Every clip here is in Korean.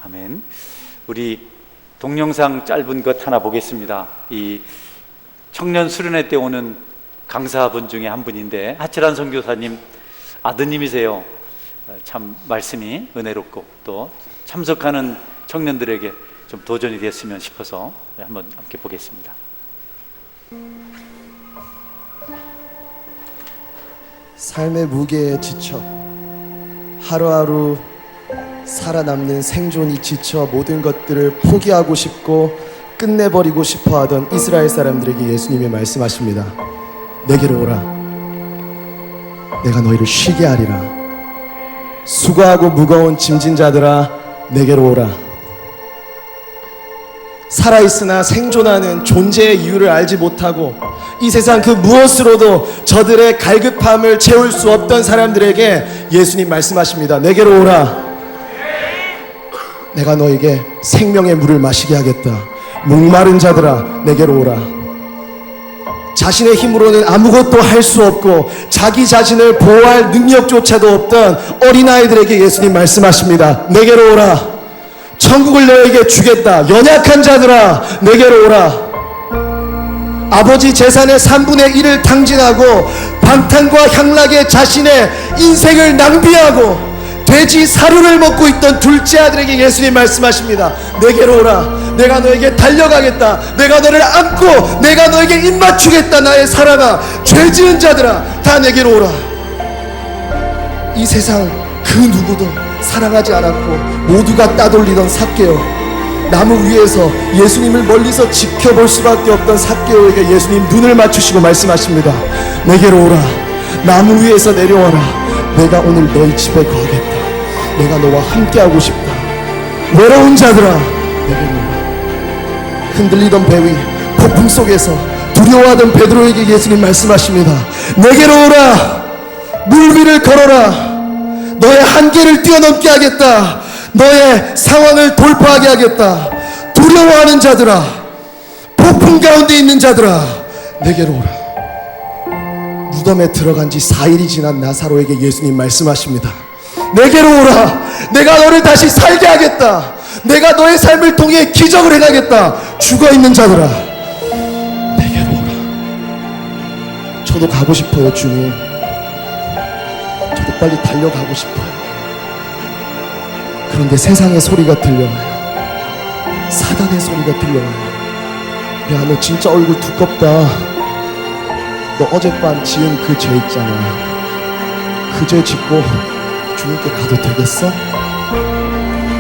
아멘. 우리 동영상 짧은 것 하나 보겠습니다. 이 청년 수련회 때 오는 강사분 중에 한 분인데 하철한 선교사님 아드님이세요. 참 말씀이 은혜롭고 또 참석하는 청년들에게 좀 도전이 됐으면 싶어서 한번 함께 보겠습니다. 삶의 무게에 지쳐 하루하루 살아남는 생존이 지쳐 모든 것들을 포기하고 싶고 끝내버리고 싶어 하던 이스라엘 사람들에게 예수님이 말씀하십니다. 내게로 오라. 내가 너희를 쉬게 하리라. 수고하고 무거운 짐진 자들아, 내게로 오라. 살아있으나 생존하는 존재의 이유를 알지 못하고 이 세상 그 무엇으로도 저들의 갈급함을 채울 수 없던 사람들에게 예수님 말씀하십니다. 내게로 오라. 내가 너에게 생명의 물을 마시게 하겠다. 목마른 자들아, 내게로 오라. 자신의 힘으로는 아무것도 할 수 없고 자기 자신을 보호할 능력조차도 없던 어린아이들에게 예수님 말씀하십니다. 내게로 오라. 천국을 너에게 주겠다. 연약한 자들아, 내게로 오라. 아버지 재산의 3분의 1을 탕진하고 방탕과 향락에 자신의 인생을 낭비하고 돼지 사료를 먹고 있던 둘째 아들에게 예수님 말씀하십니다. 내게로 오라. 내가 너에게 달려가겠다. 내가 너를 안고 내가 너에게 입맞추겠다. 나의 사랑아, 죄 지은 자들아, 다 내게로 오라. 이 세상 그 누구도 사랑하지 않았고 모두가 따돌리던 삭개오, 나무 위에서 예수님을 멀리서 지켜볼 수밖에 없던 삭개오에게 예수님 눈을 맞추시고 말씀하십니다. 내게로 오라. 나무 위에서 내려와라. 내가 오늘 너희 집에 거하겠다. 내가 너와 함께하고 싶다. 외로운 자들아, 내게로 오라. 흔들리던 배 위 폭풍 속에서 두려워하던 베드로에게 예수님 말씀하십니다. 내게로 오라. 물 위를 걸어라. 너의 한계를 뛰어넘게 하겠다. 너의 상황을 돌파하게 하겠다. 두려워하는 자들아, 폭풍 가운데 있는 자들아, 내게로 오라. 무덤에 들어간 지 4일이 지난 나사로에게 예수님 말씀하십니다. 내게로 오라. 내가 너를 다시 살게 하겠다. 내가 너의 삶을 통해 기적을 해가겠다. 죽어있는 자들아, 내게로 오라. 저도 가고 싶어요, 주님. 저도 빨리 달려가고 싶어요. 그런데 세상의 소리가 들려와요. 사단의 소리가 들려와요. 야, 너 진짜 얼굴 두껍다. 너 어젯밤 지은 그 죄 있잖아. 그 죄 짓고 주님께 가도 되겠어?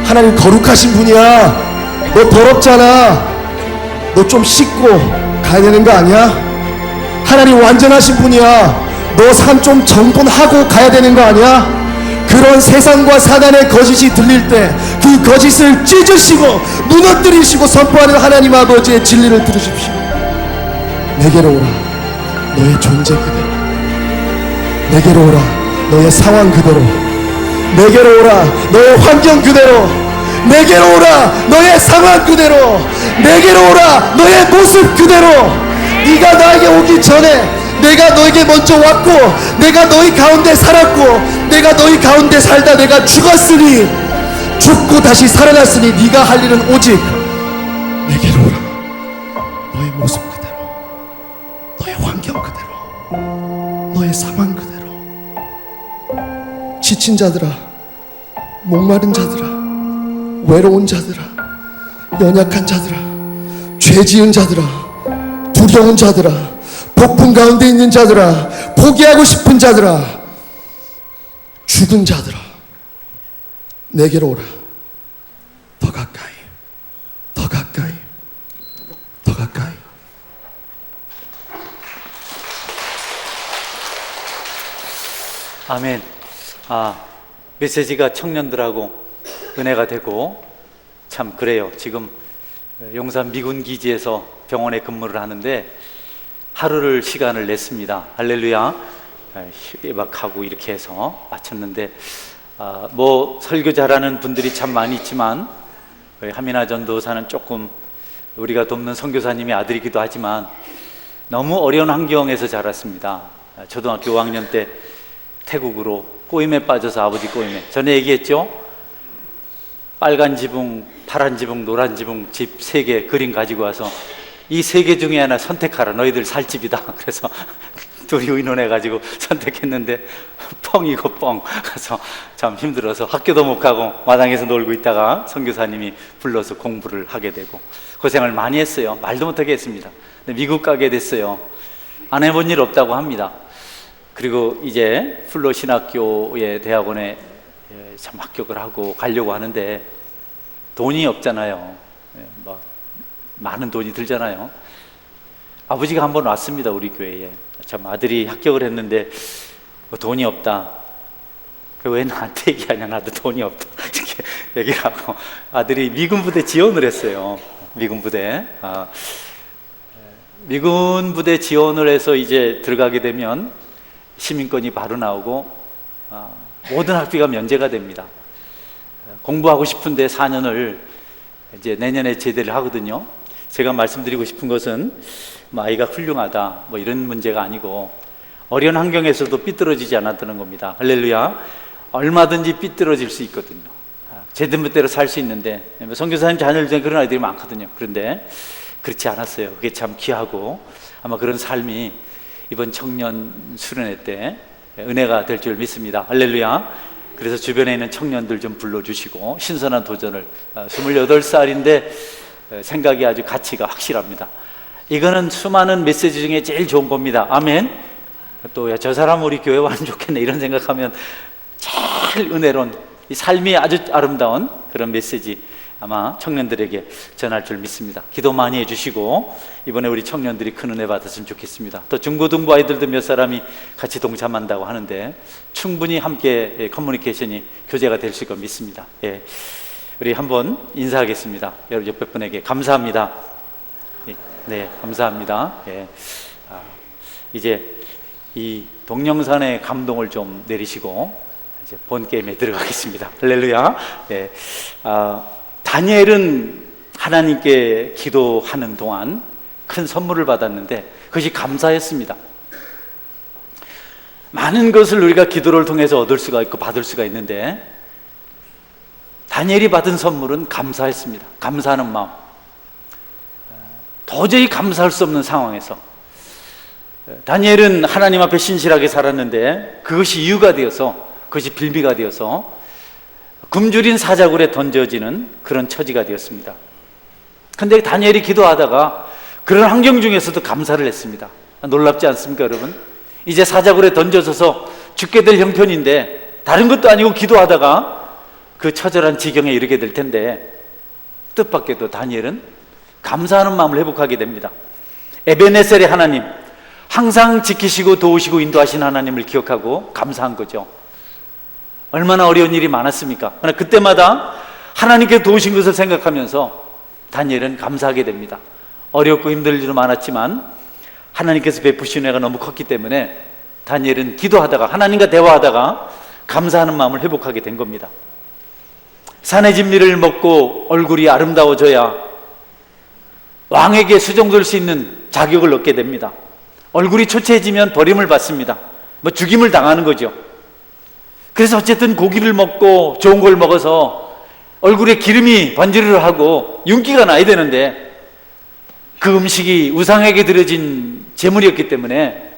하나님 거룩하신 분이야. 너 더럽잖아. 너 좀 씻고 가야 되는 거 아니야? 하나님 완전하신 분이야. 너 삶 좀 정돈하고 가야 되는 거 아니야? 그런 세상과 사단의 거짓이 들릴 때 그 거짓을 찢으시고 무너뜨리시고 선포하는 하나님 아버지의 진리를 들으십시오. 내게로 오라. 너의 존재 그대로. 내게로 오라. 너의 상황 그대로. 내게로 오라. 너의 환경 그대로. 내게로 오라. 너의 상황 그대로. 내게로 오라. 너의 모습 그대로. 네가 나에게 오기 전에 내가 너에게 먼저 왔고 내가 너희 가운데 살았고 내가 너희 가운데 살다 내가 죽었으니 죽고 다시 살아났으니 네가 할 일은 오직 내게로 오라. 너의 모습 그대로, 너의 환경 그대로, 너의 상황 그대로. 지친 자들아, 목마른 자들아, 외로운 자들아, 연약한 자들아, 죄 지은 자들아, 두려운 자들아, 폭풍 가운데 있는 자들아, 포기하고 싶은 자들아, 죽은 자들아, 내게로 오라. 더 가까이, 더 가까이, 더 가까이. 아멘. 메시지가 청년들하고 은혜가 되고 참 그래요. 지금 용산 미군 기지에서 병원에 근무를 하는데 하루를 시간을 냈습니다. 할렐루야. 예박하고 이렇게 해서 마쳤는데 뭐 설교 잘하는 분들이 참 많이 있지만 하미나 전도사는 조금 우리가 돕는 선교사님의 아들이기도 하지만 너무 어려운 환경에서 자랐습니다. 초등학교 5학년 때 태국으로 꼬임에 빠져서 아버지 꼬임에 전에 얘기했죠. 빨간 지붕, 파란 지붕, 노란 지붕 집 3개 그림 가지고 와서 이 3개 중에 하나 선택하라. 너희들 살 집이다. 그래서 둘이 의논해가지고 선택했는데 뻥이고 뻥. 그래서 참 힘들어서 학교도 못 가고 마당에서 놀고 있다가 선교사님이 불러서 공부를 하게 되고 고생을 많이 했어요. 말도 못하게 했습니다. 근데 미국 가게 됐어요. 안 해본 일 없다고 합니다. 그리고 이제 플로 신학교의 대학원에 참 합격을 하고 가려고 하는데 돈이 없잖아요. 뭐 많은 돈이 들잖아요. 아버지가 한번 왔습니다. 우리 교회에. 참 아들이 합격을 했는데 뭐 돈이 없다. 왜 나한테 얘기하냐. 나도 돈이 없다. 이렇게 얘기를 하고 아들이 미군 부대 지원을 했어요. 미군 부대. 미군 부대 지원을 해서 이제 들어가게 되면 시민권이 바로 나오고 모든 학비가 면제가 됩니다. 공부하고 싶은데 4년을 이제 내년에 제대를 하거든요. 제가 말씀드리고 싶은 것은 아이가 훌륭하다 뭐 이런 문제가 아니고 어려운 환경에서도 삐뚤어지지 않았다는 겁니다. 할렐루야. 얼마든지 삐뚤어질 수 있거든요. 제대로 살 수 있는데 선교사님 자녀들 중에 그런 아이들이 많거든요. 그런데 그렇지 않았어요. 그게 참 귀하고 아마 그런 삶이 이번 청년 수련회 때 은혜가 될 줄 믿습니다. 할렐루야. 그래서 주변에 있는 청년들 좀 불러주시고 신선한 도전을 28살인데 생각이 아주 가치가 확실합니다. 이거는 수많은 메시지 중에 제일 좋은 겁니다. 아멘. 또 저 사람 우리 교회 와면 좋겠네 이런 생각하면 제일 은혜로운 이 삶이 아주 아름다운 그런 메시지 아마 청년들에게 전할 줄 믿습니다. 기도 많이 해주시고 이번에 우리 청년들이 큰 은혜 받았으면 좋겠습니다. 또 중고등부 아이들도 몇 사람이 같이 동참한다고 하는데 충분히 함께 커뮤니케이션이 교제가 될 수 있고 믿습니다. 예. 우리 한번 인사하겠습니다. 여러분 옆에 분에게 감사합니다. 네, 감사합니다. 예. 이제 이 동영상의 감동을 좀 내리시고 이제 본 게임에 들어가겠습니다. 할렐루야. 예. 다니엘은 하나님께 기도하는 동안 큰 선물을 받았는데 그것이 감사했습니다. 많은 것을 우리가 기도를 통해서 얻을 수가 있고 받을 수가 있는데 다니엘이 받은 선물은 감사했습니다. 감사하는 마음. 도저히 감사할 수 없는 상황에서 다니엘은 하나님 앞에 신실하게 살았는데 그것이 이유가 되어서 그것이 빌미가 되어서 굶주린 사자굴에 던져지는 그런 처지가 되었습니다. 그런데 다니엘이 기도하다가 그런 환경 중에서도 감사를 했습니다. 놀랍지 않습니까 여러분? 이제 사자굴에 던져져서 죽게 될 형편인데 다른 것도 아니고 기도하다가 그 처절한 지경에 이르게 될 텐데 뜻밖에도 다니엘은 감사하는 마음을 회복하게 됩니다. 에베네셀의 하나님, 항상 지키시고 도우시고 인도하신 하나님을 기억하고 감사한 거죠. 얼마나 어려운 일이 많았습니까? 그러나 그때마다 하나님께 도우신 것을 생각하면서 다니엘은 감사하게 됩니다. 어렵고 힘들 일도 많았지만 하나님께서 베푸신 은혜가 너무 컸기 때문에 다니엘은 기도하다가 하나님과 대화하다가 감사하는 마음을 회복하게 된 겁니다. 산의 진미를 먹고 얼굴이 아름다워져야 왕에게 수종될 수 있는 자격을 얻게 됩니다. 얼굴이 초췌해지면 버림을 받습니다. 뭐 죽임을 당하는 거죠. 그래서 어쨌든 고기를 먹고 좋은 걸 먹어서 얼굴에 기름이 번지르르 하고 윤기가 나야 되는데 그 음식이 우상에게 드려진 제물이었기 때문에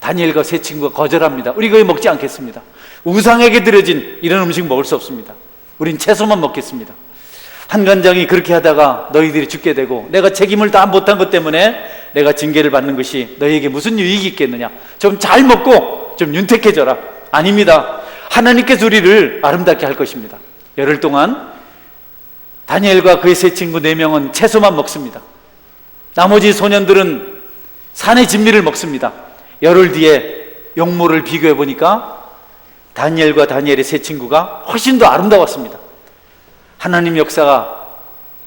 다니엘과 세 친구가 거절합니다. 우리 거의 먹지 않겠습니다. 우상에게 드려진 이런 음식 먹을 수 없습니다. 우린 채소만 먹겠습니다. 한 관장이 그렇게 하다가 너희들이 죽게 되고 내가 책임을 다 못한 것 때문에 내가 징계를 받는 것이 너희에게 무슨 유익이 있겠느냐. 좀 잘 먹고 좀 윤택해져라. 아닙니다. 하나님께서 우리를 아름답게 할 것입니다. 열흘 동안 다니엘과 그의 세 친구 4명은 채소만 먹습니다. 나머지 소년들은 산의 진미를 먹습니다. 열흘 뒤에 용모를 비교해 보니까 다니엘과 다니엘의 세 친구가 훨씬 더 아름다웠습니다. 하나님 역사가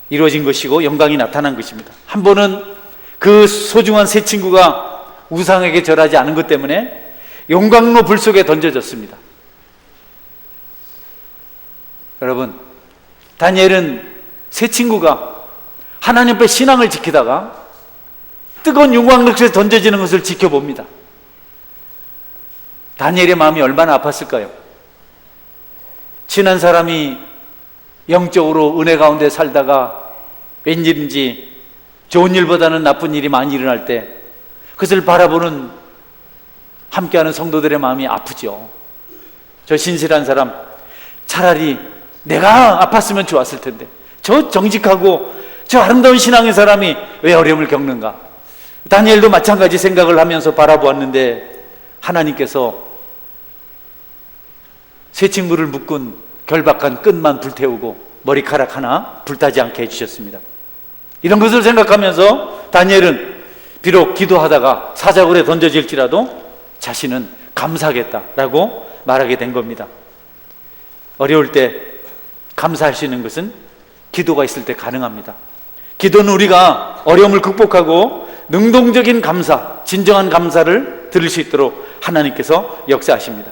이루어진 것이고 영광이 나타난 것입니다. 한 번은 그 소중한 세 친구가 우상에게 절하지 않은 것 때문에 용광로 불 속에 던져졌습니다. 여러분, 다니엘은 세 친구가 하나님 앞에 신앙을 지키다가 뜨거운 용광로 속에 던져지는 것을 지켜봅니다. 다니엘의 마음이 얼마나 아팠을까요? 친한 사람이 영적으로 은혜 가운데 살다가 왠지 좋은 일보다는 나쁜 일이 많이 일어날 때 그것을 바라보는 함께하는 성도들의 마음이 아프죠. 저 신실한 사람, 차라리 내가 아팠으면 좋았을 텐데 저 정직하고 저 아름다운 신앙의 사람이 왜 어려움을 겪는가. 다니엘도 마찬가지 생각을 하면서 바라보았는데 하나님께서 새친구를 묶은 결박한 끈만 불태우고 머리카락 하나 불타지 않게 해주셨습니다. 이런 것을 생각하면서 다니엘은 비록 기도하다가 사자굴에 던져질지라도 자신은 감사하겠다라고 말하게 된 겁니다. 어려울 때 감사할 수 있는 것은 기도가 있을 때 가능합니다. 기도는 우리가 어려움을 극복하고 능동적인 감사, 진정한 감사를 들을 수 있도록 하나님께서 역사하십니다.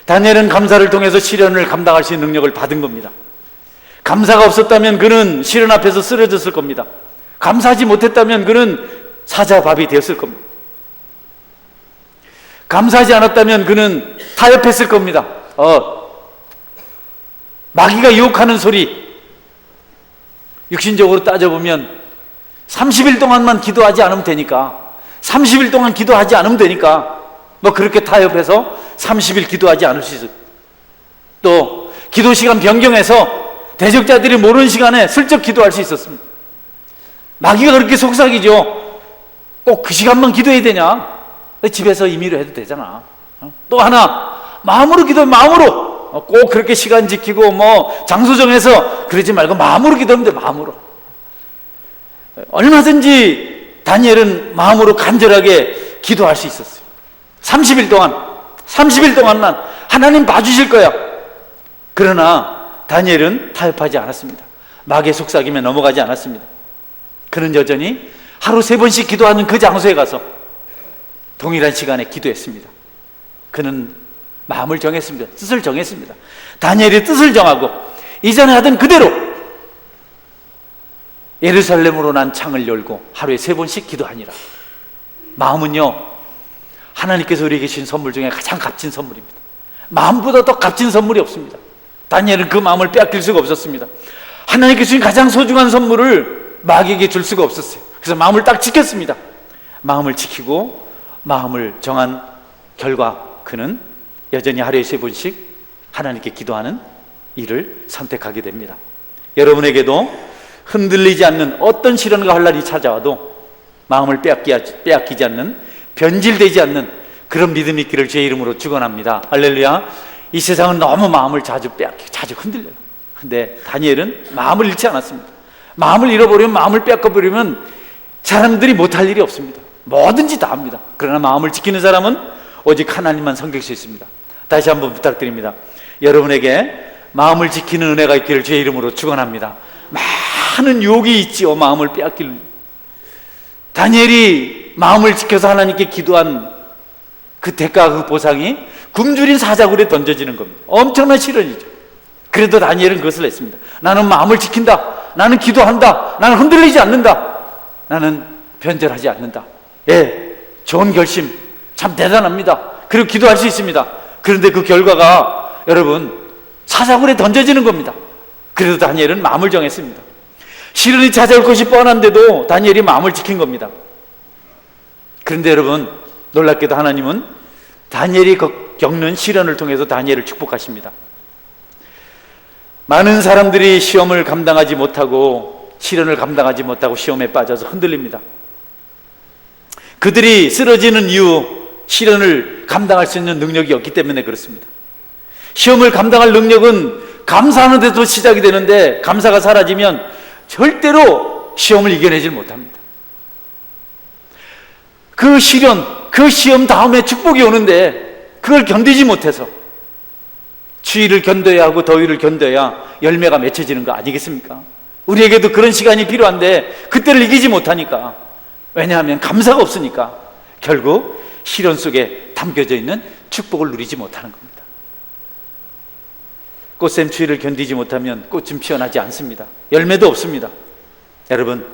다니엘은 감사를 통해서 시련을 감당할 수 있는 능력을 받은 겁니다. 감사가 없었다면 그는 시련 앞에서 쓰러졌을 겁니다. 감사하지 못했다면 그는 사자밥이 되었을 겁니다. 감사하지 않았다면 그는 타협했을 겁니다. 마귀가 유혹하는 소리, 육신적으로 따져보면 30일 동안만 기도하지 않으면 되니까, 30일 동안 기도하지 않으면 되니까 뭐 그렇게 타협해서 30일 기도하지 않을 수 있어요. 또 기도 시간 변경해서 대적자들이 모르는 시간에 슬쩍 기도할 수 있었습니다. 마귀가 그렇게 속삭이죠. 꼭 그 시간만 기도해야 되냐? 집에서 임의로 해도 되잖아. 또 하나, 마음으로 기도해. 마음으로 꼭 그렇게 시간 지키고 뭐 장소 정해서 그러지 말고 마음으로 기도하면 돼. 마음으로. 얼마든지 다니엘은 마음으로 간절하게 기도할 수 있었어요. 30일 동안만 하나님 봐주실 거야. 그러나 다니엘은 타협하지 않았습니다. 마귀의 속삭임에 넘어가지 않았습니다. 그는 여전히 하루 3번씩 기도하는 그 장소에 가서 동일한 시간에 기도했습니다. 그는 마음을 정했습니다. 뜻을 정했습니다. 다니엘이 뜻을 정하고 이전에 하던 그대로 예루살렘으로 난 창을 열고 하루에 3번씩 기도하니라. 마음은요, 하나님께서 우리에게 주신 선물 중에 가장 값진 선물입니다. 마음보다 더 값진 선물이 없습니다. 다니엘은 그 마음을 빼앗길 수가 없었습니다. 하나님께서 주신 가장 소중한 선물을 마귀에게 줄 수가 없었어요. 그래서 마음을 딱 지켰습니다. 마음을 지키고 마음을 정한 결과 그는 여전히 하루에 3번씩 하나님께 기도하는 일을 선택하게 됩니다. 여러분에게도 흔들리지 않는 어떤 시련과 환난이 찾아와도 마음을 빼앗기지 않는, 변질되지 않는 그런 믿음이 있기를 주의 이름으로 축원합니다. 할렐루야. 이 세상은 너무 마음을 자주 빼앗기고 자주 흔들려요. 근데 다니엘은 마음을 잃지 않았습니다. 마음을 잃어버리면, 마음을 빼앗겨버리면 사람들이 못할 일이 없습니다. 뭐든지 다 합니다. 그러나 마음을 지키는 사람은 오직 하나님만 섬길 수 있습니다. 다시 한번 부탁드립니다. 여러분에게 마음을 지키는 은혜가 있기를 주의 이름으로 축원합니다. 많은 유혹이 있지요. 마음을 빼앗길. 다니엘이 마음을 지켜서 하나님께 기도한 그 대가, 그 보상이 굶주린 사자굴에 던져지는 겁니다. 엄청난 시련이죠. 그래도 다니엘은 그것을 했습니다. 나는 마음을 지킨다. 나는 기도한다. 나는 흔들리지 않는다. 나는 변절하지 않는다. 예, 좋은 결심, 참 대단합니다. 그리고 기도할 수 있습니다. 그런데 그 결과가 여러분 사자굴에 던져지는 겁니다. 그래도 다니엘은 마음을 정했습니다. 시련이 찾아올 것이 뻔한데도 다니엘이 마음을 지킨 겁니다. 그런데 여러분, 놀랍게도 하나님은 다니엘이 겪는 시련을 통해서 다니엘을 축복하십니다. 많은 사람들이 시험을 감당하지 못하고, 시련을 감당하지 못하고 시험에 빠져서 흔들립니다. 그들이 쓰러지는 이유, 시련을 감당할 수 있는 능력이 없기 때문에 그렇습니다. 시험을 감당할 능력은 감사하는 데서 시작이 되는데, 감사가 사라지면 절대로 시험을 이겨내질 못합니다. 그 시련, 그 시험 다음에 축복이 오는데 그걸 견디지 못해서, 추위를 견뎌야 하고 더위를 견뎌야 열매가 맺혀지는 거 아니겠습니까? 우리에게도 그런 시간이 필요한데 그때를 이기지 못하니까, 왜냐하면 감사가 없으니까 결국 시련 속에 담겨져 있는 축복을 누리지 못하는 겁니다. 꽃샘 추위를 견디지 못하면 꽃은 피어나지 않습니다. 열매도 없습니다. 여러분,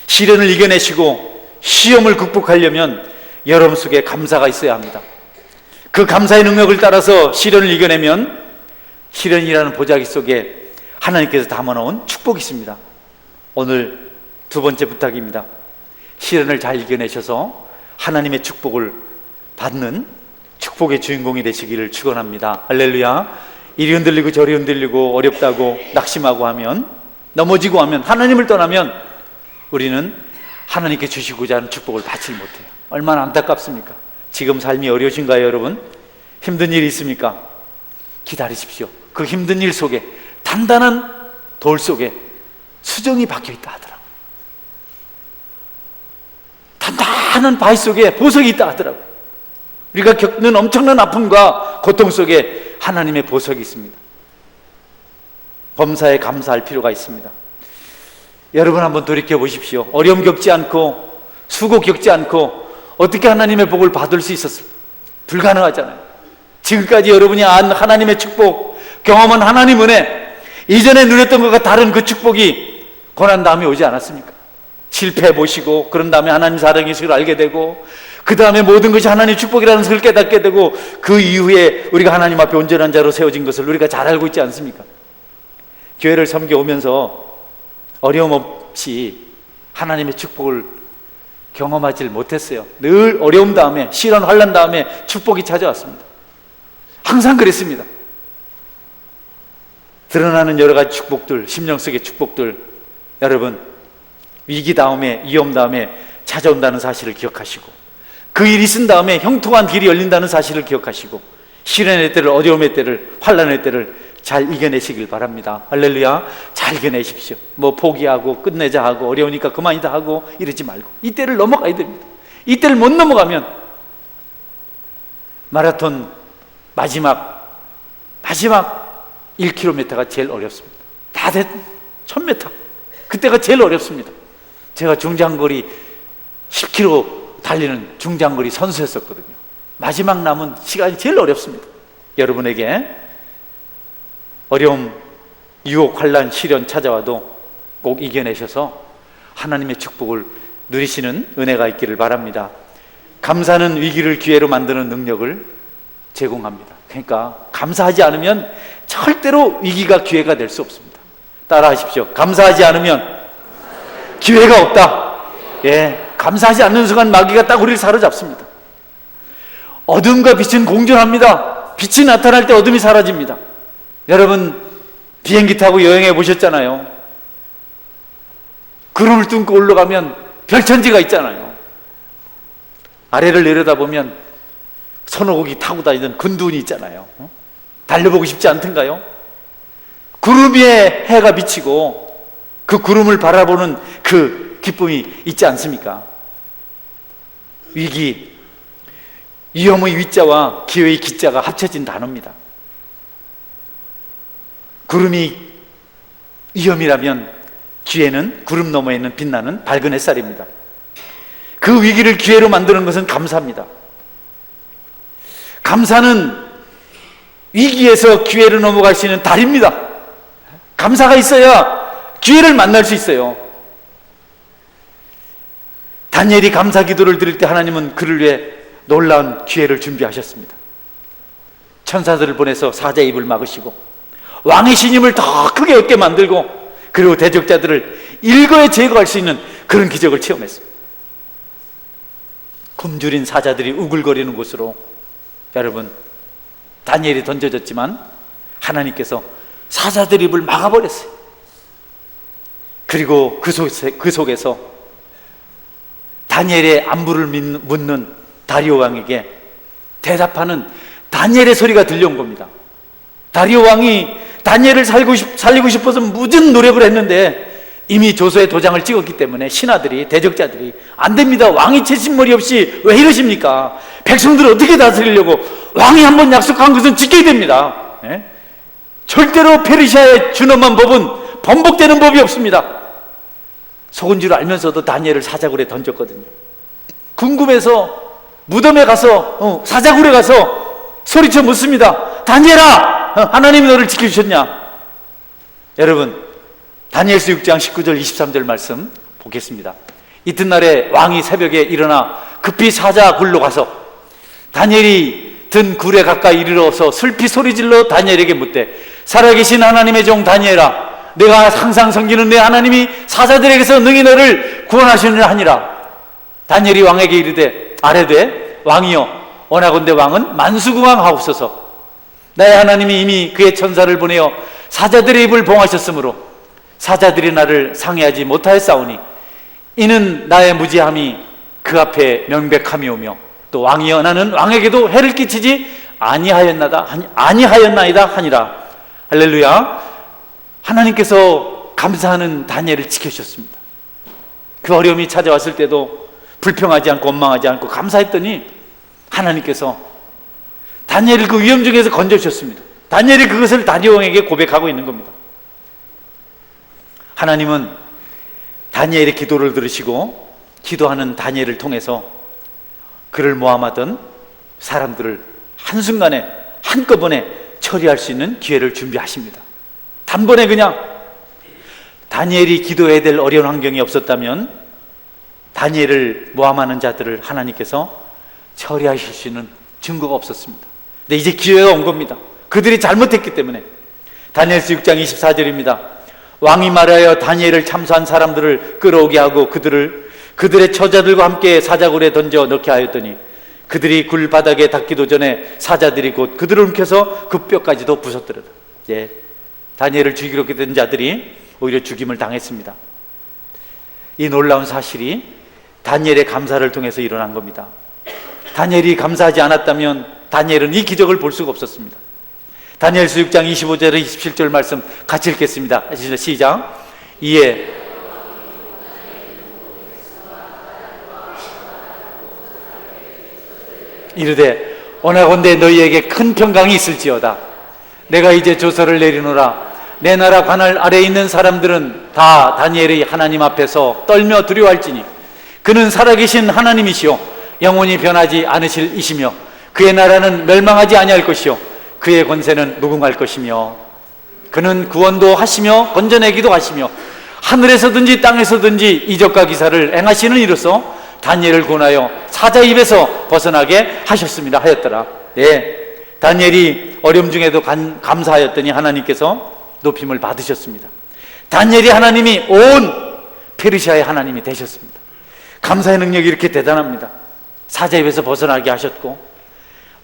시련을 이겨내시고 시험을 극복하려면 여러분 속에 감사가 있어야 합니다. 그 감사의 능력을 따라서 시련을 이겨내면 시련이라는 보자기 속에 하나님께서 담아놓은 축복이 있습니다. 오늘 두 번째 부탁입니다. 시련을 잘 이겨내셔서 하나님의 축복을 받는 축복의 주인공이 되시기를 축원합니다. 할렐루야. 이리 흔들리고 저리 흔들리고 어렵다고 낙심하고 하면, 넘어지고 하면, 하나님을 떠나면 우리는 하나님께 주시고자 하는 축복을 받지 못해요. 얼마나 안타깝습니까? 지금 삶이 어려우신가요, 여러분? 힘든 일이 있습니까? 기다리십시오. 그 힘든 일 속에, 단단한 돌 속에 수정이 박혀있다 하더라고요. 단단한 바위 속에 보석이 있다 하더라고요. 우리가 겪는 엄청난 아픔과 고통 속에 하나님의 보석이 있습니다. 범사에 감사할 필요가 있습니다. 여러분 한번 돌이켜 보십시오. 어려움 겪지 않고 수고 겪지 않고 어떻게 하나님의 복을 받을 수 있었을까? 불가능하잖아요. 지금까지 여러분이 안 하나님의 축복, 경험한 하나님 은혜, 이전에 누렸던 것과 다른 그 축복이 고난 다음에 오지 않았습니까? 실패해 보시고 그런 다음에 하나님 사랑의 것을 알게 되고 그 다음에 모든 것이 하나님의 축복이라는 것을 깨닫게 되고 그 이후에 우리가 하나님 앞에 온전한 자로 세워진 것을 우리가 잘 알고 있지 않습니까? 교회를 섬겨오면서 어려움 없이 하나님의 축복을 경험하지 못했어요. 늘 어려움 다음에, 시련 환난 다음에 축복이 찾아왔습니다. 항상 그랬습니다. 드러나는 여러 가지 축복들, 심령 속의 축복들, 여러분 위기 다음에, 위험 다음에 찾아온다는 사실을 기억하시고 그 일이 있은 다음에 형통한 길이 열린다는 사실을 기억하시고 시련의 때를, 어려움의 때를, 환난의 때를 잘 이겨내시길 바랍니다. 할렐루야. 잘 이겨내십시오. 뭐 포기하고 끝내자 하고 어려우니까 그만이다 하고 이러지 말고 이때를 넘어가야 됩니다. 이때를 못 넘어가면 마라톤 마지막 1km가 제일 어렵습니다. 다 됐 1000m 그때가 제일 어렵습니다. 제가 중장거리 10km 달리는 중장거리 선수였었거든요. 마지막 남은 시간이 제일 어렵습니다. 여러분에게 어려움, 유혹, 환난, 시련 찾아와도 꼭 이겨내셔서 하나님의 축복을 누리시는 은혜가 있기를 바랍니다. 감사는 위기를 기회로 만드는 능력을 제공합니다. 그러니까 감사하지 않으면 절대로 위기가 기회가 될 수 없습니다. 따라 하십시오. 감사하지 않으면 기회가 없다. 예, 감사하지 않는 순간 마귀가 딱 우리를 사로잡습니다. 어둠과 빛은 공존합니다. 빛이 나타날 때 어둠이 사라집니다. 여러분 비행기 타고 여행해 보셨잖아요. 구름을 뚫고 올라가면 별천지가 있잖아요. 아래를 내려다보면 선호국이 타고 다니던 근두운이 있잖아요. 달려보고 싶지 않던가요? 구름 위에 해가 비치고 그 구름을 바라보는 그 기쁨이 있지 않습니까? 위기, 위험의 위자와 기회의 기자가 합쳐진 단어입니다. 구름이 위험이라면 기회는 구름 너머에 있는 빛나는 밝은 햇살입니다. 그 위기를 기회로 만드는 것은 감사입니다. 감사는 위기에서 기회로 넘어갈 수 있는 다리입니다. 감사가 있어야 기회를 만날 수 있어요. 다니엘이 감사 기도를 드릴 때 하나님은 그를 위해 놀라운 기회를 준비하셨습니다. 천사들을 보내서 사자의 입을 막으시고 왕의 신임을 더 크게 얻게 만들고 그리고 대적자들을 일거에 제거할 수 있는 그런 기적을 체험했습니다. 굶주린 사자들이 우글거리는 곳으로 여러분 다니엘이 던져졌지만 하나님께서 사자들 입을 막아버렸어요. 그리고 그 속에서 다니엘의 안부를 묻는 다리오 왕에게 대답하는 다니엘의 소리가 들려온 겁니다. 다리오 왕이 다니엘을 살리고 싶어서 무슨 노력을 했는데 이미 조서에 도장을 찍었기 때문에 신하들이, 대적자들이 안 됩니다. 왕이 채신머리 없이 왜 이러십니까? 백성들을 어떻게 다스리려고? 왕이 한번 약속한 것은 지켜야 됩니다. 예? 절대로 페르시아의 준엄한 법은 번복되는 법이 없습니다. 속은 줄 알면서도 다니엘을 사자굴에 던졌거든요. 궁금해서 무덤에 가서 사자굴에 가서 소리쳐 묻습니다. 다니엘아, 하나님이 너를 지켜주셨냐? 여러분 다니엘서 6장 19절 23절 말씀 보겠습니다. 이튿날에 왕이 새벽에 일어나 급히 사자굴로 가서 다니엘이 든 굴에 가까이 이르러서 슬피 소리질러 다니엘에게 묻되 살아계신 하나님의 종 다니엘아, 내가 항상 섬기는 내 하나님이 사자들에게서 능히 너를 구원하시느냐 하니라. 다니엘이 왕에게 이르되 아뢰되 왕이여, 원하건대 왕은 만수궁왕하옵소서. 나의 하나님이 이미 그의 천사를 보내어 사자들의 입을 봉하셨으므로 사자들이 나를 상해하지 못하였사오니 이는 나의 무지함이 그 앞에 명백함이오며 또 왕이여, 나는 왕에게도 해를 끼치지 아니하였나이다 하니라. 할렐루야. 하나님께서 감사하는 다니엘을 지켜주셨습니다. 그 어려움이 찾아왔을 때도 불평하지 않고 원망하지 않고 감사했더니 하나님께서 다니엘을 그 위험 중에서 건져주셨습니다. 다니엘이 그것을 다리오왕에게 고백하고 있는 겁니다. 하나님은 다니엘의 기도를 들으시고 기도하는 다니엘을 통해서 그를 모함하던 사람들을 한순간에 한꺼번에 처리할 수 있는 기회를 준비하십니다. 단번에 그냥 다니엘이 기도해야 될 어려운 환경이 없었다면 다니엘을 모함하는 자들을 하나님께서 처리하실 수 있는 증거가 없었습니다. 근데 이제 기회가 온 겁니다. 그들이 잘못했기 때문에. 다니엘서 6장 24절입니다. 왕이 말하여 다니엘을 참수한 사람들을 끌어오게 하고 그들의 처자들과 함께 사자굴에 던져 넣게 하였더니 그들이 굴 바닥에 닿기도 전에 사자들이 곧 그들을 움켜서 그 뼈까지도 부쉈더라. 예, 다니엘을 죽이려 된 자들이 오히려 죽임을 당했습니다. 이 놀라운 사실이 다니엘의 감사를 통해서 일어난 겁니다. 다니엘이 감사하지 않았다면 다니엘은 이 기적을 볼 수가 없었습니다. 다니엘서 6장 25절에 27절 말씀 같이 읽겠습니다. 시작. 이에 이르되 원하건대 너희에게 큰 평강이 있을지어다. 내가 이제 조서를 내리노라. 내 나라 관할 아래에 있는 사람들은 다 다니엘의 하나님 앞에서 떨며 두려워할지니 그는 살아계신 하나님이시요 영원히 변하지 않으실 이시며 그의 나라는 멸망하지 아니할 것이요 그의 권세는 무궁할 것이며 그는 구원도 하시며 건져내기도 하시며 하늘에서든지 땅에서든지 이적과 기사를 행하시는 이로써 다니엘을 구원하여 사자 입에서 벗어나게 하셨습니다 하였더라. 네, 다니엘이 어려움 중에도 감사하였더니 하나님께서 높임을 받으셨습니다. 다니엘이 하나님이 온 페르시아의 하나님이 되셨습니다. 감사의 능력이 이렇게 대단합니다. 사자 입에서 벗어나게 하셨고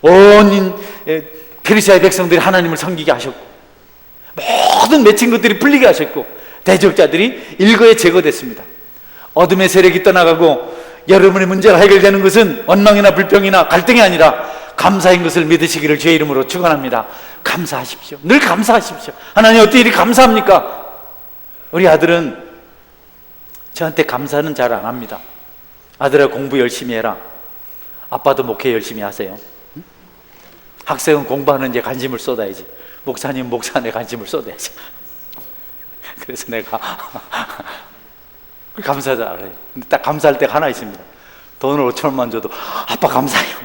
온 페르시아의 백성들이 하나님을 섬기게 하셨고 모든 맺힌 것들이 풀리게 하셨고 대적자들이 일거에 제거됐습니다. 어둠의 세력이 떠나가고 여러분의 문제가 해결되는 것은 원망이나 불평이나 갈등이 아니라 감사인 것을 믿으시기를 주의 이름으로 축원합니다. 감사하십시오. 늘 감사하십시오. 하나님 어떻게 이리 감사합니까? 우리 아들은 저한테 감사는 잘 안 합니다. 아들아 공부 열심히 해라. 아빠도 목회 열심히 하세요. 학생은 공부하는 데 관심을 쏟아야지. 목사님 목사한테 관심을 쏟아야지. 그래서 내가 감사 잘해요. 근데 딱 감사할 때가 하나 있습니다. 돈을 5,000원만 줘도 아빠 감사해요.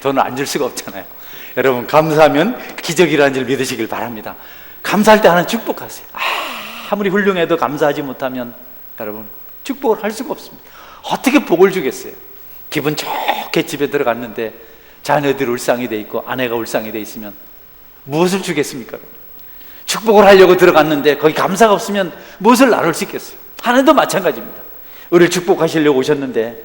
돈을 안 줄 수가 없잖아요. 여러분 감사하면 기적이라는 줄 믿으시길 바랍니다. 감사할 때 하나는 축복하세요. 아무리 훌륭해도 감사하지 못하면 여러분 축복을 할 수가 없습니다. 어떻게 복을 주겠어요? 기분 좋게 집에 들어갔는데 자녀들이 울상이 돼 있고 아내가 울상이 돼 있으면 무엇을 주겠습니까? 축복을 하려고 들어갔는데 거기 감사가 없으면 무엇을 나눌 수 있겠어요? 하나님도 마찬가지입니다. 우리를 축복하시려고 오셨는데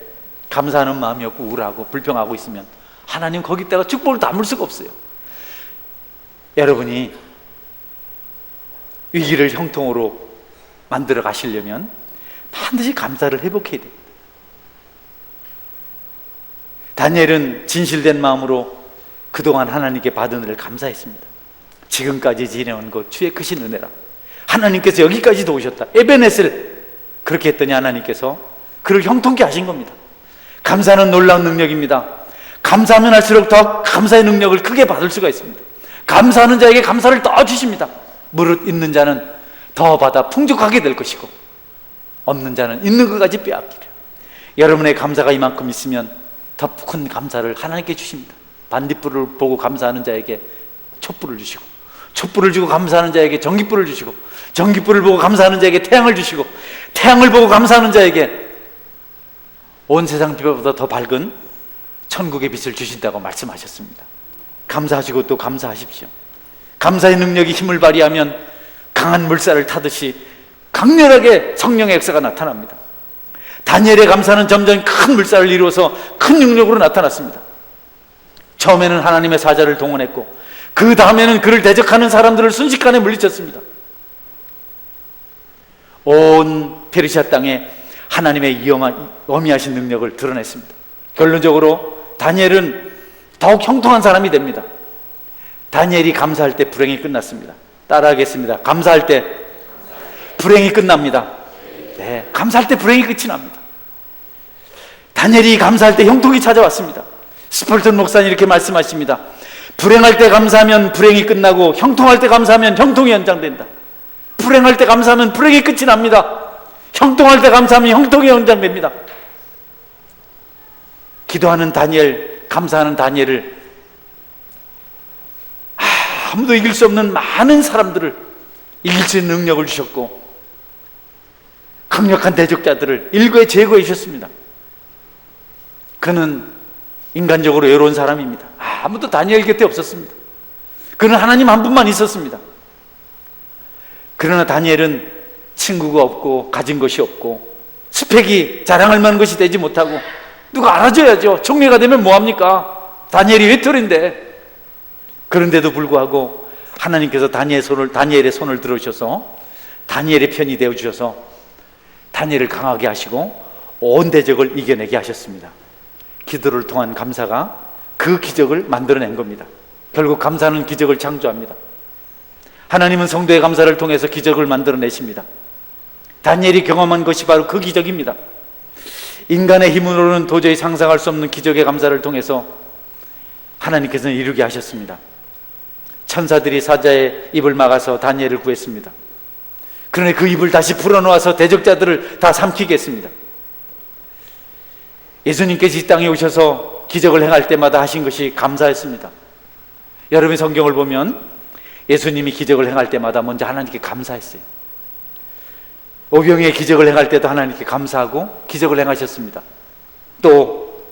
감사하는 마음이 없고 우울하고 불평하고 있으면 하나님 거기다가 축복을 담을 수가 없어요. 여러분이 위기를 형통으로 만들어 가시려면 반드시 감사를 회복해야 됩니다. 다니엘은 진실된 마음으로 그동안 하나님께 받은 은혜를 감사했습니다. 지금까지 지내온 것 주의 크신 은혜라. 하나님께서 여기까지도 오셨다. 에베넷을 그렇게 했더니 하나님께서 그를 형통케 하신 겁니다. 감사는 놀라운 능력입니다. 감사하면 할수록 더 감사의 능력을 크게 받을 수가 있습니다. 감사하는 자에게 감사를 더 주십니다. 무릇 있는 자는 더 받아 풍족하게 될 것이고 없는 자는 있는 것까지 빼앗기려. 여러분의 감사가 이만큼 있으면 더 큰 감사를 하나님께 주십니다. 반딧불을 보고 감사하는 자에게 촛불을 주시고 촛불을 주고 감사하는 자에게 전깃불을 주시고 전깃불을 보고 감사하는 자에게 태양을 주시고 태양을 보고 감사하는 자에게 온 세상 빛보다 더 밝은 천국의 빛을 주신다고 말씀하셨습니다. 감사하시고 또 감사하십시오. 감사의 능력이 힘을 발휘하면 강한 물살을 타듯이 강렬하게 성령의 역사가 나타납니다. 다니엘의 감사는 점점 큰 물살을 이루어서 큰 능력으로 나타났습니다. 처음에는 하나님의 사자를 동원했고 그 다음에는 그를 대적하는 사람들을 순식간에 물리쳤습니다. 온 페르시아 땅에 하나님의 어미하신 능력을 드러냈습니다. 결론적으로 다니엘은 더욱 형통한 사람이 됩니다. 다니엘이 감사할 때 불행이 끝났습니다. 따라하겠습니다. 감사할 때 불행이 끝납니다. 네, 감사할 때 불행이 끝이 납니다. 다니엘이 감사할 때 형통이 찾아왔습니다. 스펄튼 목사님 이렇게 말씀하십니다. 불행할 때 감사하면 불행이 끝나고 형통할 때 감사하면 형통이 연장된다. 불행할 때 감사하면 불행이 끝이 납니다. 형통할 때 감사하면 형통이 연장됩니다. 기도하는 다니엘, 감사하는 다니엘을 아무도 이길 수 없는 많은 사람들을 이길 수 있는 능력을 주셨고 강력한 대적자들을 일거에 제거해 주셨습니다. 그는 인간적으로 외로운 사람입니다. 아무도 다니엘 곁에 없었습니다. 그는 하나님 한 분만 있었습니다. 그러나 다니엘은 친구가 없고 가진 것이 없고 스펙이 자랑할 만한 것이 되지 못하고 누가 알아줘야죠. 총리가 되면 뭐합니까? 다니엘이 외톨인데. 그런데도 불구하고 하나님께서 다니엘의 손을 들어주셔서 다니엘의 편이 되어주셔서 다니엘을 강하게 하시고 온 대적을 이겨내게 하셨습니다. 기도를 통한 감사가 그 기적을 만들어낸 겁니다. 결국 감사는 기적을 창조합니다. 하나님은 성도의 감사를 통해서 기적을 만들어내십니다. 다니엘이 경험한 것이 바로 그 기적입니다. 인간의 힘으로는 도저히 상상할 수 없는 기적의 감사를 통해서 하나님께서는 이루게 하셨습니다. 천사들이 사자의 입을 막아서 다니엘을 구했습니다. 그러나 그 입을 다시 풀어놓아서 대적자들을 다 삼키게 했습니다. 예수님께서 이 땅에 오셔서 기적을 행할 때마다 하신 것이 감사했습니다. 여러분이 성경을 보면 예수님이 기적을 행할 때마다 먼저 하나님께 감사했어요. 오병이의 기적을 행할 때도 하나님께 감사하고 기적을 행하셨습니다. 또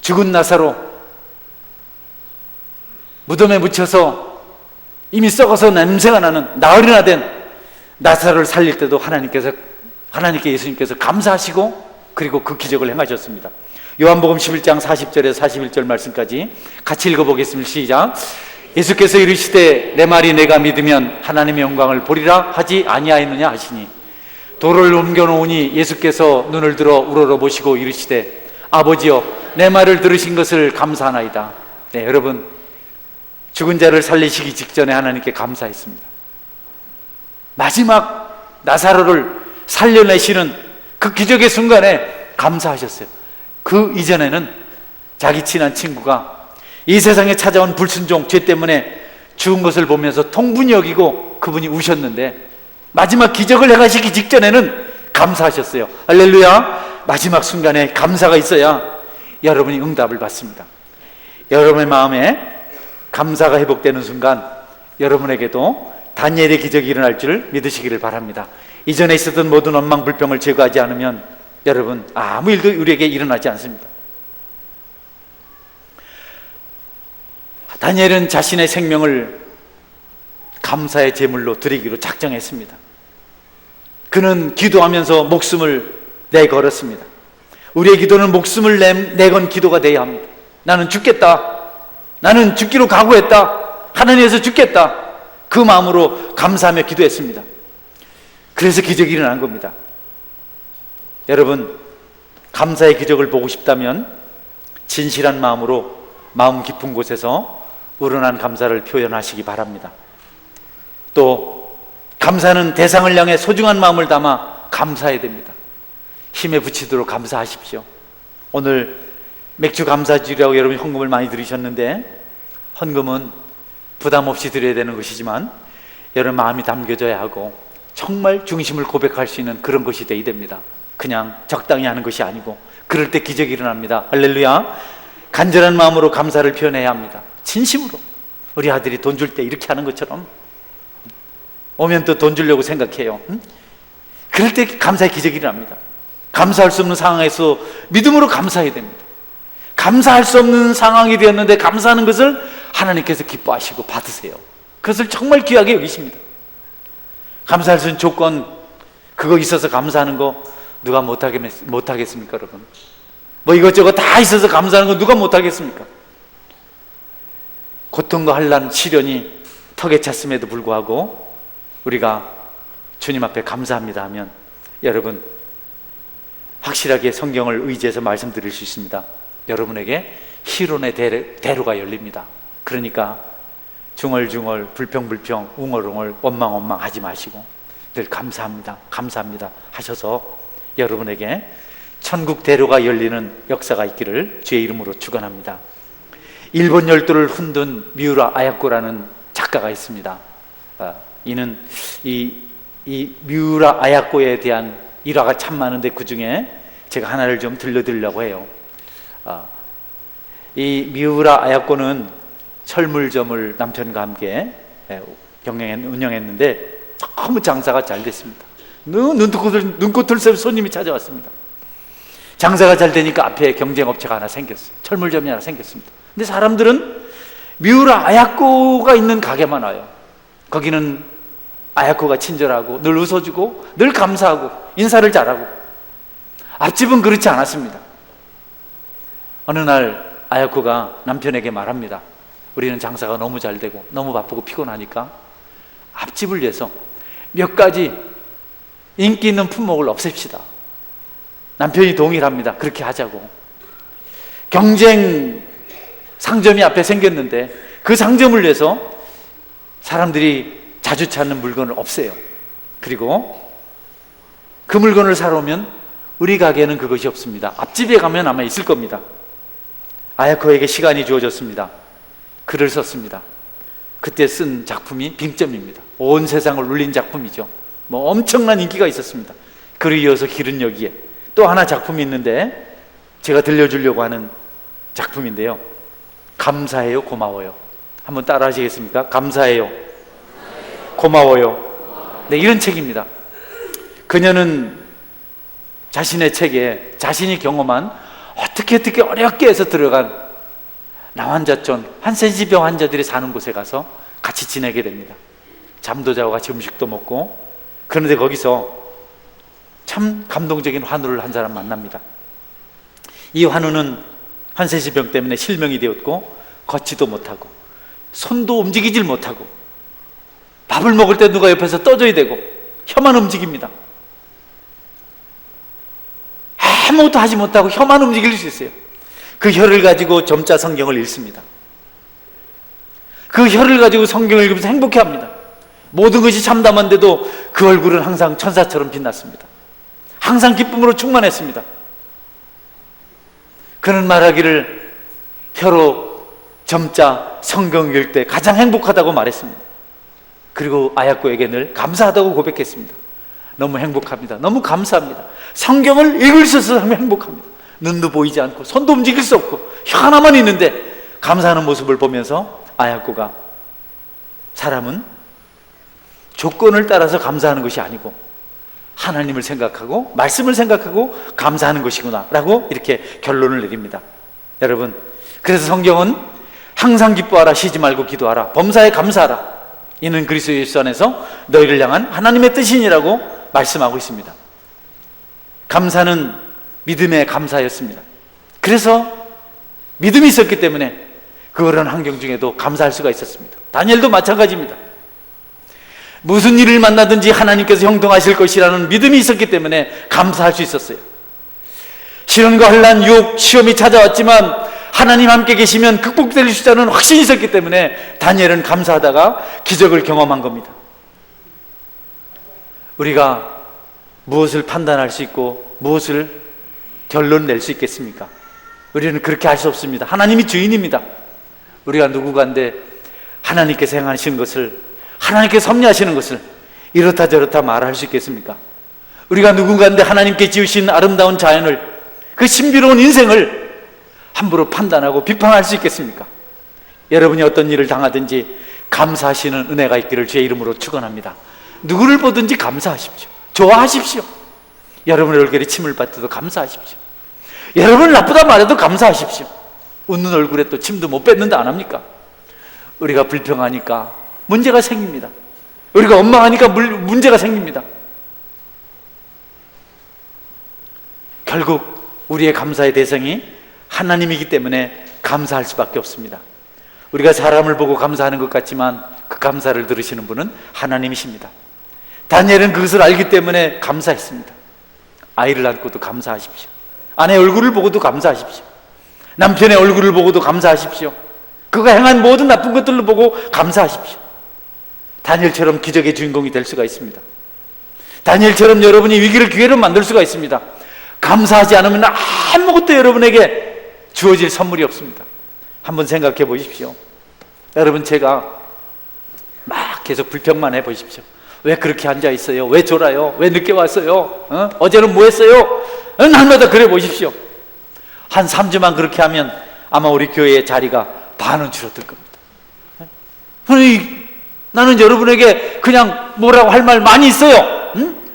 죽은 나사로 무덤에 묻혀서 이미 썩어서 냄새가 나는 나흘이나 된 나사로를 살릴 때도 하나님께 예수님께서 감사하시고 그리고 그 기적을 행하셨습니다. 요한복음 11장 40절에서 41절 말씀까지 같이 읽어보겠습니다. 시작. 예수께서 이르시되 내 말이 내가 믿으면 하나님의 영광을 보리라 하지 아니하였느냐 하시니 돌을 옮겨놓으니 예수께서 눈을 들어 우러러보시고 이르시되 아버지여 내 말을 들으신 것을 감사하나이다. 네, 여러분 죽은 자를 살리시기 직전에 하나님께 감사했습니다. 마지막 나사로를 살려내시는 그 기적의 순간에 감사하셨어요. 그 이전에는 자기 친한 친구가 이 세상에 찾아온 불순종, 죄 때문에 죽은 것을 보면서 통분이 여기고 그분이 우셨는데 마지막 기적을 행하시기 직전에는 감사하셨어요. 할렐루야. 마지막 순간에 감사가 있어야 여러분이 응답을 받습니다. 여러분의 마음에 감사가 회복되는 순간 여러분에게도 다니엘의 기적이 일어날 줄 믿으시기를 바랍니다. 이전에 있었던 모든 원망 불평을 제거하지 않으면 여러분 아무 일도 우리에게 일어나지 않습니다. 다니엘은 자신의 생명을 감사의 제물로 드리기로 작정했습니다. 그는 기도하면서 목숨을 내걸었습니다. 우리의 기도는 목숨을 내건 기도가 되어야 합니다. 나는 죽겠다. 나는 죽기로 각오했다. 하나님에서 죽겠다. 그 마음으로 감사하며 기도했습니다. 그래서 기적이 일어난 겁니다. 여러분, 감사의 기적을 보고 싶다면 진실한 마음으로 마음 깊은 곳에서 우러난 감사를 표현하시기 바랍니다. 또 감사는 대상을 향해 소중한 마음을 담아 감사해야 됩니다. 힘에 부치도록 감사하십시오. 오늘 맥주 감사주일이라고 여러분이 헌금을 많이 드리셨는데 헌금은 부담 없이 드려야 되는 것이지만 여러분 마음이 담겨져야 하고 정말 중심을 고백할 수 있는 그런 것이 되어야 됩니다. 그냥 적당히 하는 것이 아니고 그럴 때 기적이 일어납니다. 할렐루야. 간절한 마음으로 감사를 표현해야 합니다. 진심으로. 우리 아들이 돈 줄 때 이렇게 하는 것처럼 오면 또 돈 주려고 생각해요. 그럴 때 감사의 기적이 일어납니다. 감사할 수 없는 상황에서 믿음으로 감사해야 됩니다. 감사할 수 없는 상황이 되었는데 감사하는 것을 하나님께서 기뻐하시고 받으세요. 그것을 정말 귀하게 여기십니다. 감사할 수 있는 조건, 그거 있어서 감사하는 거 누가 못하겠습니까, 여러분? 뭐 이것저것 다 있어서 감사하는 거 누가 못하겠습니까? 고통과 환난, 시련이 턱에 찼음에도 불구하고 우리가 주님 앞에 감사합니다 하면 여러분 확실하게 성경을 의지해서 말씀드릴 수 있습니다. 여러분에게 희론의 대로가 열립니다. 그러니까 중얼중얼, 불평불평, 웅얼웅얼, 원망원망 하지 마시고 늘 감사합니다, 감사합니다 하셔서 여러분에게 천국 대로가 열리는 역사가 있기를 주의 이름으로 축원합니다. 일본 열도를 흔든 미우라 아야코라는 작가가 있습니다. 이는 이 미우라 아야코에 대한 일화가 참 많은데 그 중에 제가 하나를 좀 들려드리려고 해요. 이 미우라 아야코는 철물점을 남편과 함께 운영했는데 너무 장사가 잘 됐습니다. 눈꽃을 새고 손님이 찾아왔습니다. 장사가 잘 되니까 앞에 경쟁업체가 하나 생겼어요. 철물점이 하나 생겼습니다. 근데 사람들은 미우라 아야코가 있는 가게만 와요. 거기는 아야코가 친절하고 늘 웃어주고 늘 감사하고 인사를 잘하고, 앞집은 그렇지 않았습니다. 어느 날 아야코가 남편에게 말합니다. 우리는 장사가 너무 잘 되고 너무 바쁘고 피곤하니까 앞집을 위해서 몇 가지 인기 있는 품목을 없앱시다. 남편이 동의합니다. 그렇게 하자고. 경쟁 상점이 앞에 생겼는데 그 상점을 위해서 사람들이 자주 찾는 물건을 없애요. 그리고 그 물건을 사러 오면 우리 가게에는 그것이 없습니다. 앞집에 가면 아마 있을 겁니다. 아야코에게 시간이 주어졌습니다. 글을 썼습니다. 그때 쓴 작품이 빙점입니다. 온 세상을 울린 작품이죠. 뭐 엄청난 인기가 있었습니다. 글을 이어서 길은 여기에 또 하나 작품이 있는데 제가 들려주려고 하는 작품인데요. 감사해요, 고마워요. 한번 따라 하시겠습니까? 감사해요, 고마워요. 네, 이런 책입니다. 그녀는 자신의 책에 자신이 경험한 어떻게 어렵게 해서 들어간 나환자촌, 한센시병 환자들이 사는 곳에 가서 같이 지내게 됩니다. 잠도 자고 같이 음식도 먹고. 그런데 거기서 참 감동적인 환우를 한 사람 만납니다. 이 환우는 한센시병 때문에 실명이 되었고 걷지도 못하고 손도 움직이질 못하고 밥을 먹을 때 누가 옆에서 떠줘야 되고 혀만 움직입니다. 아무것도 하지 못하고 혀만 움직일 수 있어요. 그 혀를 가지고 점자 성경을 읽습니다. 그 혀를 가지고 성경을 읽으면서 행복해합니다. 모든 것이 참담한데도 그 얼굴은 항상 천사처럼 빛났습니다. 항상 기쁨으로 충만했습니다. 그는 말하기를 혀로 점자 성경 읽을 때 가장 행복하다고 말했습니다. 그리고 아야코에게 늘 감사하다고 고백했습니다. 너무 행복합니다. 너무 감사합니다. 성경을 읽을 수 있어서 행복합니다. 눈도 보이지 않고 손도 움직일 수 없고 혀 하나만 있는데 감사하는 모습을 보면서 아야코가 사람은 조건을 따라서 감사하는 것이 아니고 하나님을 생각하고 말씀을 생각하고 감사하는 것이구나 라고 이렇게 결론을 내립니다. 여러분, 그래서 성경은 항상 기뻐하라, 쉬지 말고 기도하라, 범사에 감사하라, 이는 그리스도 예수 안에서 너희를 향한 하나님의 뜻이니라고 말씀하고 있습니다. 감사는 믿음의 감사였습니다. 그래서 믿음이 있었기 때문에 그 어려운 환경 중에도 감사할 수가 있었습니다. 다니엘도 마찬가지입니다. 무슨 일을 만나든지 하나님께서 형통하실 것이라는 믿음이 있었기 때문에 감사할 수 있었어요. 시련과 환난, 유혹, 시험이 찾아왔지만 하나님 함께 계시면 극복될 수 있다는 확신이 있었기 때문에 다니엘은 감사하다가 기적을 경험한 겁니다. 우리가 무엇을 판단할 수 있고 무엇을 결론 낼 수 있겠습니까? 우리는 그렇게 할 수 없습니다. 하나님이 주인입니다. 우리가 누구간데 하나님께서 행하시는 것을, 하나님께서 섭리하시는 것을 이렇다 저렇다 말할 수 있겠습니까? 우리가 누군가인데 하나님께 지으신 아름다운 자연을, 그 신비로운 인생을 함부로 판단하고 비판할 수 있겠습니까? 여러분이 어떤 일을 당하든지 감사하시는 은혜가 있기를 주의 이름으로 축원합니다. 누구를 보든지 감사하십시오. 좋아하십시오. 여러분의 얼굴에 침을 뱉어도 감사하십시오. 여러분 나쁘다 말해도 감사하십시오. 웃는 얼굴에 또 침도 못 뱉는다 안 합니까? 우리가 불평하니까 문제가 생깁니다. 우리가 원망하니까 문제가 생깁니다. 결국 우리의 감사의 대상이 하나님이기 때문에 감사할 수밖에 없습니다. 우리가 사람을 보고 감사하는 것 같지만 그 감사를 들으시는 분은 하나님이십니다. 다니엘은 그것을 알기 때문에 감사했습니다. 아이를 낳고도 감사하십시오. 아내의 얼굴을 보고도 감사하십시오. 남편의 얼굴을 보고도 감사하십시오. 그가 행한 모든 나쁜 것들을 보고 감사하십시오. 다니엘처럼 기적의 주인공이 될 수가 있습니다. 다니엘처럼 여러분이 위기를 기회로 만들 수가 있습니다. 감사하지 않으면 아무것도 여러분에게 주어질 선물이 없습니다. 한번 생각해 보십시오. 여러분, 제가 막 계속 불평만 해 보십시오. 왜 그렇게 앉아 있어요? 왜 졸아요? 왜 늦게 왔어요? 어제는 뭐 했어요? 날마다 그래 보십시오. 한 3주만 그렇게 하면 아마 우리 교회의 자리가 반은 줄어들 겁니다. 나는 여러분에게 그냥 뭐라고 할 말 많이 있어요.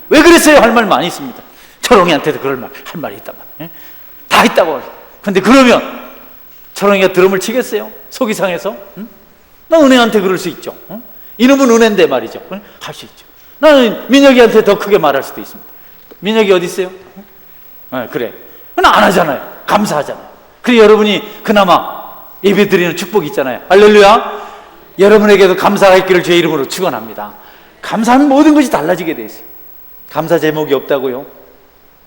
왜 그랬어요? 할 말 많이 있습니다. 철옹이한테도 할 말이 있단 말이에요. 다 있다고. 근데 그러면 철옹이가 드럼을 치겠어요? 속이 상해서? 나 은혜한테 그럴 수 있죠. 이놈은 은혜인데 말이죠. 할 수 있죠. 나는 민혁이한테 더 크게 말할 수도 있습니다. 민혁이 어디 있어요? 그래. 나 안 하잖아요. 감사하잖아요. 그래, 여러분이 그나마 예배 드리는 축복이 있잖아요. 할렐루야. 여러분에게도 감사가 있기를 주의 이름으로 축원합니다. 감사하는 모든 것이 달라지게 돼 있어요. 감사 제목이 없다고요?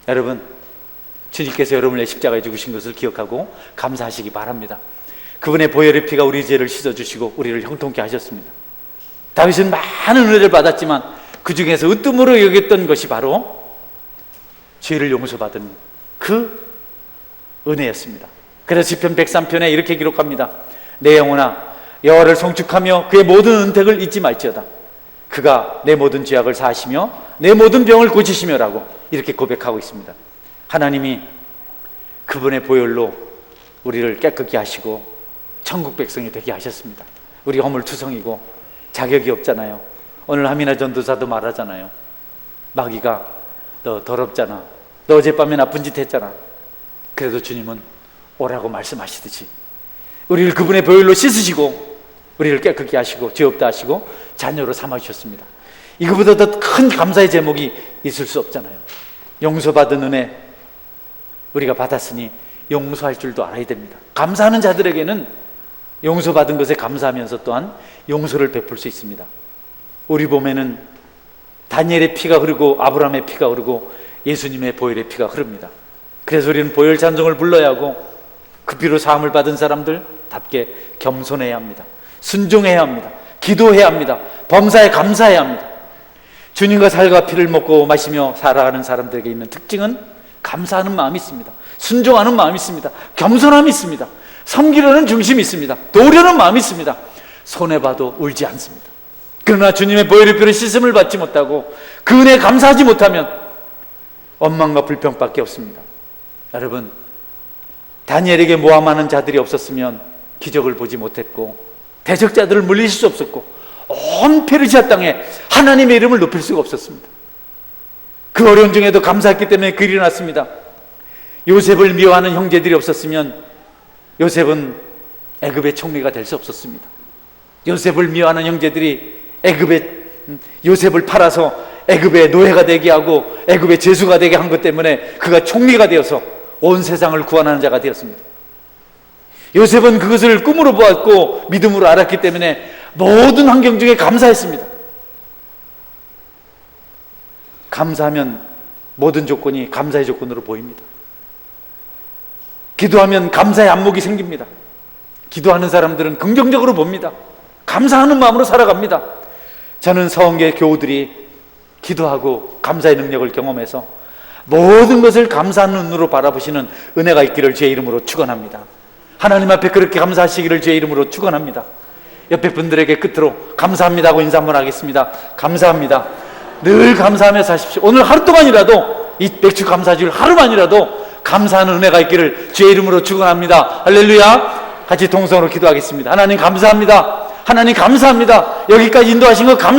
여러분, 주님께서 여러분의 십자가에 죽으신 것을 기억하고 감사하시기 바랍니다. 그분의 보혈의 피가 우리 죄를 씻어주시고 우리를 형통케 하셨습니다. 다윗은 많은 은혜를 받았지만 그 중에서 으뜸으로 여겼던 것이 바로 죄를 용서받은 그 은혜였습니다. 그래서 시편 103편에 이렇게 기록합니다. 내 영혼아 여호와를 송축하며 그의 모든 은택을 잊지 말지어다. 그가 내 모든 죄악을 사하시며 내 모든 병을 고치시며라고 이렇게 고백하고 있습니다. 하나님이 그분의 보혈로 우리를 깨끗게 하시고 천국 백성이 되게 하셨습니다. 우리 허물투성이고 자격이 없잖아요. 오늘 하미나 전도사도 말하잖아요. 마귀가 너 더럽잖아. 너 어젯밤에 나쁜 짓 했잖아. 그래도 주님은 오라고 말씀하시듯이 우리를 그분의 보혈로 씻으시고 우리를 깨끗게 하시고 죄 없다 하시고 자녀로 삼아주셨습니다. 이거보다 더 큰 감사의 제목이 있을 수 없잖아요. 용서받은 은혜 우리가 받았으니 용서할 줄도 알아야 됩니다. 감사하는 자들에게는 용서받은 것에 감사하면서 또한 용서를 베풀 수 있습니다. 우리 봄에는 다니엘의 피가 흐르고 아브라함의 피가 흐르고 예수님의 보혈의 피가 흐릅니다. 그래서 우리는 보혈 찬송을 불러야 하고 그 피로 사함을 받은 사람들답게 겸손해야 합니다. 순종해야 합니다. 기도해야 합니다. 범사에 감사해야 합니다. 주님과 살과 피를 먹고 마시며 살아가는 사람들에게 있는 특징은 감사하는 마음이 있습니다. 순종하는 마음이 있습니다. 겸손함이 있습니다. 섬기려는 중심이 있습니다. 도우려는 마음이 있습니다. 손해봐도 울지 않습니다. 그러나 주님의 보혈의 피로 씻음을 받지 못하고 그 은혜에 감사하지 못하면 원망과 불평밖에 없습니다. 여러분, 다니엘에게 모함하는 자들이 없었으면 기적을 보지 못했고 대적자들을 물리칠 수 없었고 온 페르시아 땅에 하나님의 이름을 높일 수가 없었습니다. 그 어려운 중에도 감사했기 때문에 그 일이 났습니다. 요셉을 미워하는 형제들이 없었으면 요셉은 애굽의 총리가 될 수 없었습니다. 요셉을 미워하는 형제들이 요셉을 팔아서 애굽의 노예가 되게 하고 애굽의 죄수가 되게 한 것 때문에 그가 총리가 되어서 온 세상을 구원하는 자가 되었습니다. 요셉은 그것을 꿈으로 보았고 믿음으로 알았기 때문에 모든 환경 중에 감사했습니다. 감사하면 모든 조건이 감사의 조건으로 보입니다. 기도하면 감사의 안목이 생깁니다. 기도하는 사람들은 긍정적으로 봅니다. 감사하는 마음으로 살아갑니다. 저는 서원계 교우들이 기도하고 감사의 능력을 경험해서 모든 것을 감사하는 눈으로 바라보시는 은혜가 있기를 주의 이름으로 축원합니다. 하나님 앞에 그렇게 감사하시기를 주의 이름으로 축원합니다. 옆에 분들에게 끝으로 감사합니다 하고 인사 한번 하겠습니다. 감사합니다. 늘 감사하며 사십시오. 오늘 하루 동안이라도 이 맥주 감사주일 하루만이라도 감사하는 은혜가 있기를 주의 이름으로 축원합니다. 할렐루야. 같이 동성으로 기도하겠습니다. 하나님 감사합니다. 하나님 감사합니다. 여기까지 인도하신 거 감사합니다.